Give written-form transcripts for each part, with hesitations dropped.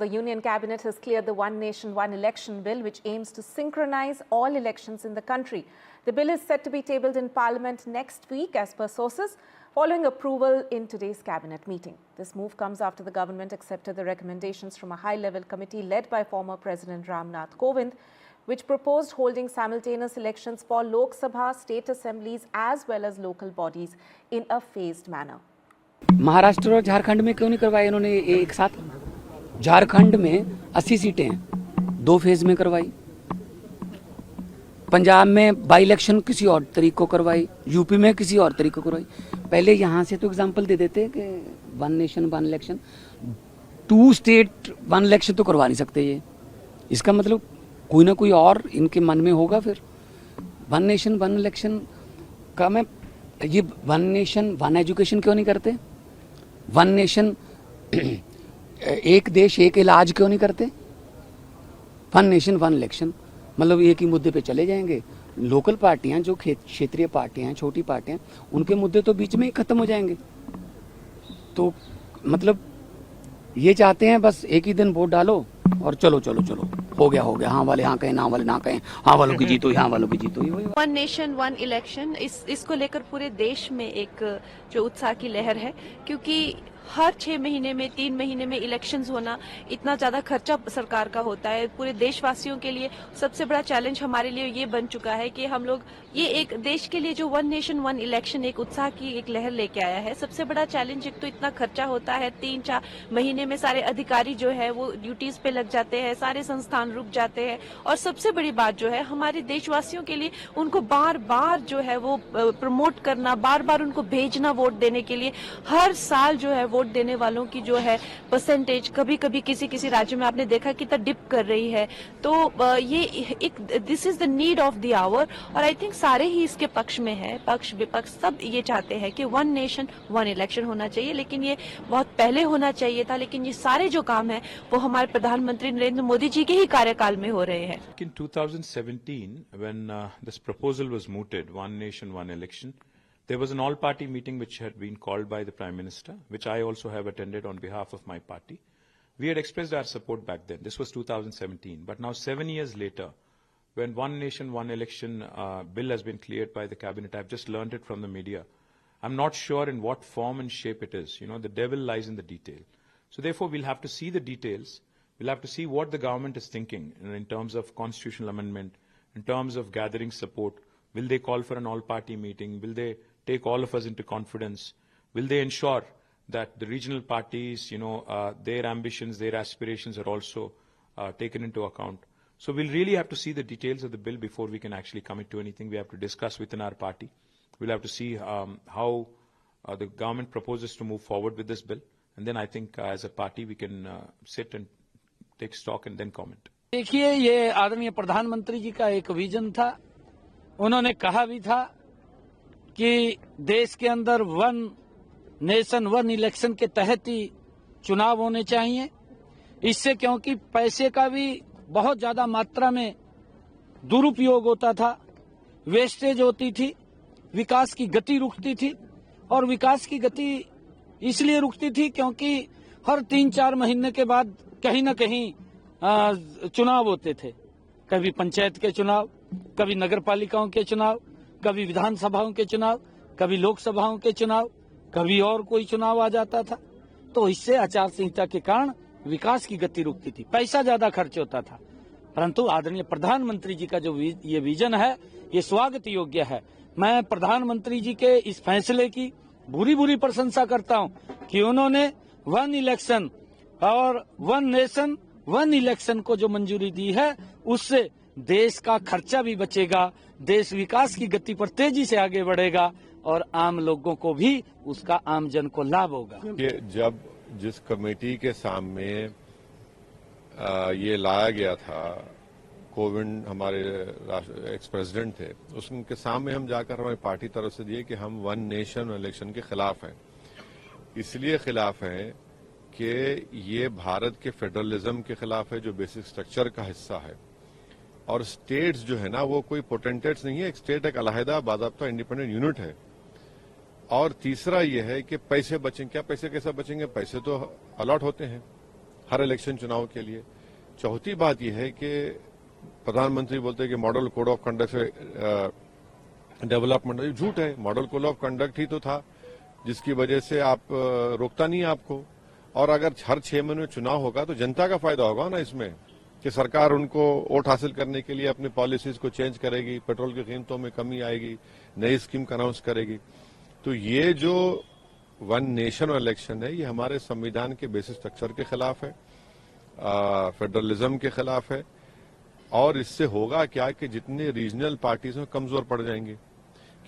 The Union Cabinet has cleared the One Nation, One Election bill, which aims to synchronize all elections in the country. The bill is set to be tabled in Parliament next week, as per sources, following approval in today's Cabinet meeting. This move comes after the government accepted the recommendations from a high-level committee led by former President Ramnath Kovind, which proposed holding simultaneous elections for Lok Sabha, state assemblies as well as local bodies in a phased manner. Maharashtra और झारखंड में क्यों नहीं करवाई इन्होंने एक साथ? झारखंड में 80 सीटें हैं, 2 फेज में करवाई। पंजाब में बाई इलेक्शन किसी और तरीके को करवाई, यूपी में किसी और तरीके को करवाई। पहले यहाँ से तो एग्जाम्पल दे देते कि 1 नेशन 1 इलेक्शन, 2 स्टेट 1 इलेक्शन तो करवा नहीं सकते। ये इसका मतलब कोई ना कोई और इनके मन में होगा। फिर 1 नेशन 1 इलेक्शन का मैं ये 1 नेशन 1 एजुकेशन क्यों नहीं करते? 1 नेशन एक देश एक इलाज क्यों नहीं करते? 1 नेशन 1 इलेक्शन मतलब एक ही मुद्दे पे चले जाएंगे। लोकल पार्टियां जो क्षेत्रीय पार्टियां, छोटी पार्टियां, उनके मुद्दे तो बीच में ही खत्म हो जाएंगे। तो मतलब ये चाहते हैं बस एक ही दिन वोट डालो और चलो चलो चलो हो गया, हाँ वाले हाँ कहें, ना वाले ना कहें, हाँ वालों की जीतो, हाँ वालों की जीतो। 1 नेशन 1 इलेक्शन इसको लेकर पूरे देश में एक जो उत्साह की लहर है, क्योंकि हर 6 महीने में 3 महीने में इलेक्शंस होना, इतना ज्यादा खर्चा सरकार का होता है। पूरे देशवासियों के लिए सबसे बड़ा चैलेंज हमारे लिए ये बन चुका है कि हम लोग ये एक देश के लिए जो 1 नेशन 1 इलेक्शन एक उत्साह की एक लहर लेके आया है। सबसे बड़ा चैलेंज एक तो इतना खर्चा होता है, 3-4 महीने में सारे अधिकारी जो है वो ड्यूटीज पे लग जाते हैं, सारे संस्थान रुक जाते हैं। और सबसे बड़ी बात जो है हमारे देशवासियों के लिए, उनको बार बार जो है वो प्रमोट करना, बार बार उनको भेजना वोट देने के लिए। हर साल जो है वोट देने वालों की जो है परसेंटेज कभी कभी किसी राज्य में आपने देखा कितना डिप कर रही है। तो ये एक this is the need of the hour, और आई थिंक सारे ही इसके पक्ष में है, पक्ष विपक्ष सब ये चाहते हैं कि 1 नेशन 1 इलेक्शन होना चाहिए। लेकिन ये बहुत पहले होना चाहिए था, लेकिन ये सारे जो काम है वो हमारे प्रधानमंत्री नरेंद्र मोदी जी के ही कार्यकाल में हो रहे हैं। In 2017, when this proposal was mooted, 1 nation 1 election, there was an all-party meeting which had been called by the Prime Minister, which I also have attended on behalf of my party. We had expressed our support back then. This was 2017. But now 7 years later, when 1 nation 1 election bill has been cleared by the cabinet, I've just learned it from the media. I'm not sure in what form and shape it is. You know, the devil lies in the detail. So therefore, we'll have to see the details. We'll have to see what the government is thinking in terms of constitutional amendment, in terms of gathering support. Will they call for an all-party meeting? Will they take all of us into confidence? Will they ensure that the regional parties, their ambitions, their aspirations are also taken into account? So we'll really have to see the details of the bill before we can actually commit to anything. We have to discuss within our party. We'll have to see how the government proposes to move forward with this bill. And then I think as a party we can sit and take stock and then comment. देखिए, ये आदरणीय प्रधानमंत्री जी का एक vision था। उन्होंने कहा भी था कि देश के अंदर 1 नेशन 1 इलेक्शन के तहत ही चुनाव होने चाहिए। इससे क्योंकि पैसे का भी बहुत ज्यादा मात्रा में दुरुपयोग होता था, वेस्टेज होती थी, विकास की गति रुकती थी। और विकास की गति इसलिए रुकती थी क्योंकि हर 3-4 महीने के बाद कहीं न कहीं चुनाव होते थे। कभी पंचायत के चुनाव, कभी नगर पालिकाओं के चुनाव, कभी विधानसभाओं के चुनाव, कभी लोकसभाओं के चुनाव, कभी और कोई चुनाव आ जाता था। तो इससे आचार संहिता के कारण विकास की गति रुकती थी, पैसा ज्यादा खर्च होता था। परंतु आदरणीय प्रधानमंत्री जी का जो ये विजन है, ये स्वागत योग्य है। मैं प्रधानमंत्री जी के इस फैसले की बुरी प्रशंसा करता हूं कि उन्होंने 1 इलेक्शन और 1 नेशन 1 इलेक्शन को जो मंजूरी दी है, उससे देश का खर्चा भी बचेगा, देश विकास की गति पर तेजी से आगे बढ़ेगा और आम लोगों को भी उसका, आम जन को लाभ होगा। ये जब जिस कमेटी के सामने ये लाया गया था, कोविंद हमारे एक्स प्रेसिडेंट थे, उसके सामने हम जाकर हमारी पार्टी तरफ से दिए कि हम 1 नेशन इलेक्शन के खिलाफ हैं। इसलिए खिलाफ हैं कि ये भारत के फेडरलिज्म के खिलाफ है, जो बेसिक स्ट्रक्चर का हिस्सा है। और स्टेट्स जो है ना, वो कोई पोटेंटेट्स नहीं है। एक स्टेट एक अलहदा बाज़ाब्ता इंडिपेंडेंट यूनिट है। और तीसरा ये है कि पैसे बचेंगे। क्या पैसे कैसे बचेंगे? पैसे तो अलॉट होते हैं, हर इलेक्शन चुनाव के लिए। चौथी बात यह है कि प्रधानमंत्री बोलते हैं कि मॉडल कोड ऑफ कंडक्ट से डेवलपमेंट, ये झूठ है। मॉडल कोड ऑफ कंडक्ट ही तो था जिसकी वजह से आप रोकता नहीं आपको। और अगर हर 6 महीने में चुनाव होगा तो जनता का फायदा होगा ना इसमें, कि सरकार उनको वोट हासिल करने के लिए अपनी पॉलिसीज को चेंज करेगी, पेट्रोल की कीमतों में कमी आएगी, नई स्कीम का अनाउंस करेगी। तो ये जो वन नेशन इलेक्शन है ये हमारे संविधान के बेसिक स्ट्रक्चर के खिलाफ है, फेडरलिज्म के खिलाफ है। और इससे होगा क्या कि जितने रीजनल पार्टीज हैं कमजोर पड़ जाएंगे,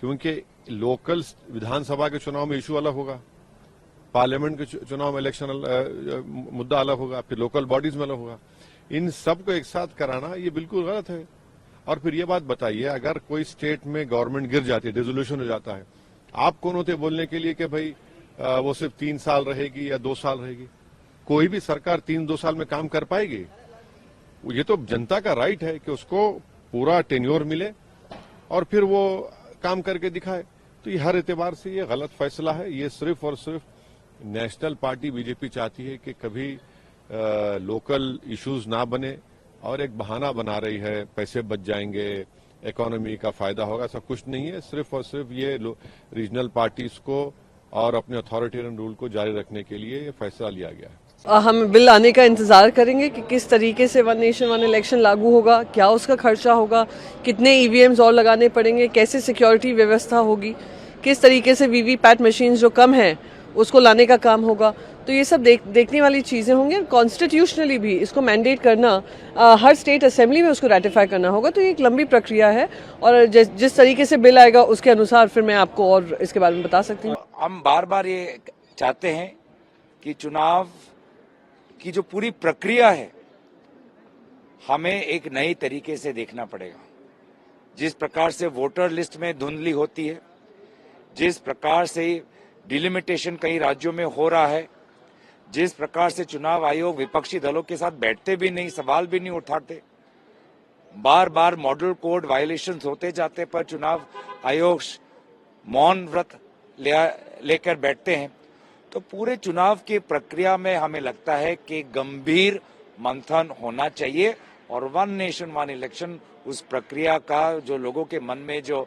क्योंकि लोकल विधानसभा के चुनाव में इशू अलग होगा, पार्लियामेंट के चुनाव में इलेक्शन मुद्दा अलग होगा, फिर लोकल बॉडीज में अलग होगा। इन सब को एक साथ कराना ये बिल्कुल गलत है। और फिर ये बात बताइए, अगर कोई स्टेट में गवर्नमेंट गिर जाती है, डिसोल्यूशन हो जाता है, आप कौन होते बोलने के लिए कि भाई वो सिर्फ 3 साल रहेगी या 2 साल रहेगी? कोई भी सरकार 3-2 साल में काम कर पाएगी? ये तो जनता का राइट है कि उसको पूरा टेन्योर मिले और फिर वो काम करके दिखाए। तो ये हर एतबार से ये गलत फैसला है। ये सिर्फ और सिर्फ नेशनल पार्टी बीजेपी चाहती है कि कभी लोकल इश्यूज ना बने और एक बहाना बना रही है, पैसे बच जाएंगे, इकोनॉमी का फायदा होगा। ऐसा कुछ नहीं है। सिर्फ और सिर्फ ये रीजनल पार्टीज को और अपने अथॉरिटेरियन रूल को जारी रखने के लिए ये फैसला लिया गया है। हम बिल आने का इंतज़ार करेंगे कि किस तरीके से वन नेशन वन इलेक्शन लागू होगा, क्या उसका खर्चा होगा, कितने ईवीएम्स और लगाने पड़ेंगे, कैसे सिक्योरिटी व्यवस्था होगी, किस तरीके से वीवीपैट मशीन जो कम है उसको लाने का काम होगा। तो ये सब देखने वाली चीज़ें होंगी। कॉन्स्टिट्यूशनली भी इसको मैंडेट करना, हर स्टेट असेंबली में उसको रेटिफाई करना होगा। तो ये एक लंबी प्रक्रिया है और जिस तरीके से बिल आएगा उसके अनुसार फिर मैं आपको और इसके बारे में बता सकती हूँ। हम बार बार ये चाहते हैं कि चुनाव की जो पूरी प्रक्रिया है हमें एक नई तरीके से देखना पड़ेगा। जिस प्रकार से वोटर लिस्ट में धुंधली होती है, जिस प्रकार से डिलिमिटेशन कई राज्यों में हो रहा है, जिस प्रकार से चुनाव आयोग विपक्षी दलों के साथ बैठते भी नहीं, सवाल भी नहीं उठाते, बार बार मॉडल कोड वायलेशंस होते जाते पर चुनाव आयोग मौन व्रत लेकर बैठते हैं। तो पूरे चुनाव की प्रक्रिया में हमें लगता है कि गंभीर मंथन होना चाहिए और वन नेशन वन इलेक्शन उस प्रक्रिया का जो लोगों के मन में जो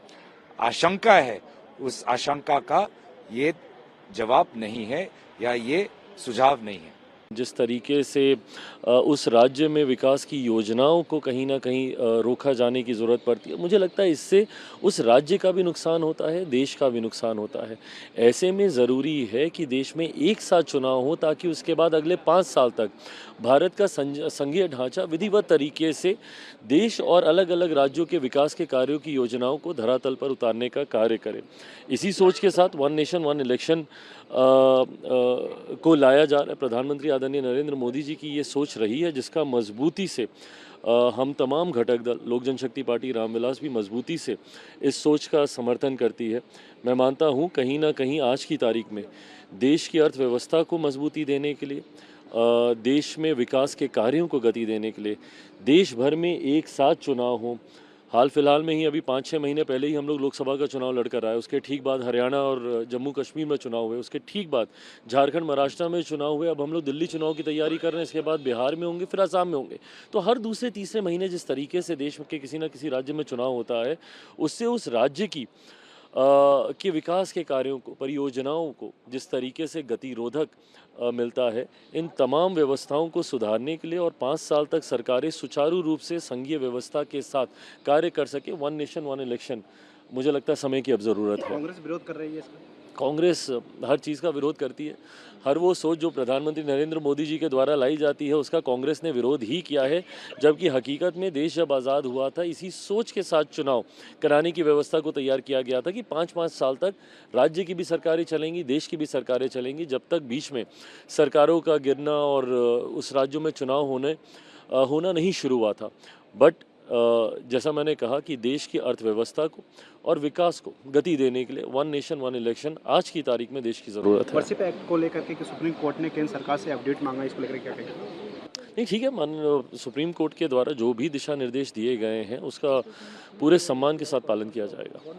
आशंका है उस आशंका का ये जवाब नहीं है या ये सुझाव नहीं है। जिस तरीके से उस राज्य में विकास की योजनाओं को कहीं ना कहीं रोका जाने की ज़रूरत पड़ती है, मुझे लगता है इससे उस राज्य का भी नुकसान होता है, देश का भी नुकसान होता है। ऐसे में ज़रूरी है कि देश में एक साथ चुनाव हो ताकि उसके बाद अगले 5 साल तक भारत का संघीय ढांचा विधिवत तरीके से देश और अलग अलग राज्यों के विकास के कार्यों की योजनाओं को धरातल पर उतारने का कार्य करे। इसी सोच के साथ वन नेशन वन इलेक्शन को लाया जा रहा है। प्रधानमंत्री आदरणीय नरेंद्र मोदी जी की ये सोच रही है जिसका मजबूती से हम तमाम घटक दल, लोक जनशक्ति पार्टी रामविलास भी मजबूती से इस सोच का समर्थन करती है। मैं मानता हूँ कहीं ना कहीं आज की तारीख में देश की अर्थव्यवस्था को मजबूती देने के लिए, देश में विकास के कार्यों को गति देने के लिए देश भर में एक साथ चुनाव हो। हाल फिलहाल में ही अभी 5-6 महीने पहले ही हम लोग लोकसभा का चुनाव लड़कर आए, उसके ठीक बाद हरियाणा और जम्मू कश्मीर में चुनाव हुए, उसके ठीक बाद झारखंड महाराष्ट्र में चुनाव हुए। अब हम लोग दिल्ली चुनाव की तैयारी कर रहे हैं, इसके बाद बिहार में होंगे, फिर असम में होंगे। तो हर दूसरे तीसरे महीने जिस तरीके से देश के किसी न किसी राज्य में चुनाव होता है, उससे उस राज्य की के विकास के कार्यों को, परियोजनाओं को जिस तरीके से गतिरोधक मिलता है, इन तमाम व्यवस्थाओं को सुधारने के लिए और 5 साल तक सरकारें सुचारू रूप से संघीय व्यवस्था के साथ कार्य कर सके, वन नेशन वन इलेक्शन मुझे लगता है समय की अब ज़रूरत है। कांग्रेस विरोध कर रही है इसका? कांग्रेस हर चीज़ का विरोध करती है। हर वो सोच जो प्रधानमंत्री नरेंद्र मोदी जी के द्वारा लाई जाती है उसका कांग्रेस ने विरोध ही किया है, जबकि हकीकत में देश जब आज़ाद हुआ था इसी सोच के साथ चुनाव कराने की व्यवस्था को तैयार किया गया था कि 5-5 साल तक राज्य की भी सरकारें चलेंगी, देश की भी सरकारें चलेंगी, जब तक बीच में सरकारों का गिरना और उस राज्यों में चुनाव होना नहीं शुरू हुआ था। बट जैसा मैंने कहा कि देश की अर्थव्यवस्था को और विकास को गति देने के लिए वन नेशन वन इलेक्शन आज की तारीख में देश की ज़रूरत है। वर्सिप एक्ट को लेकर के सुप्रीम कोर्ट ने केंद्र सरकार से अपडेट मांगा, इसको लेकर क्या कहेंगे? नहीं, ठीक है, सुप्रीम कोर्ट के द्वारा जो भी दिशा निर्देश दिए गए हैं उसका पूरे सम्मान के साथ पालन किया जाएगा।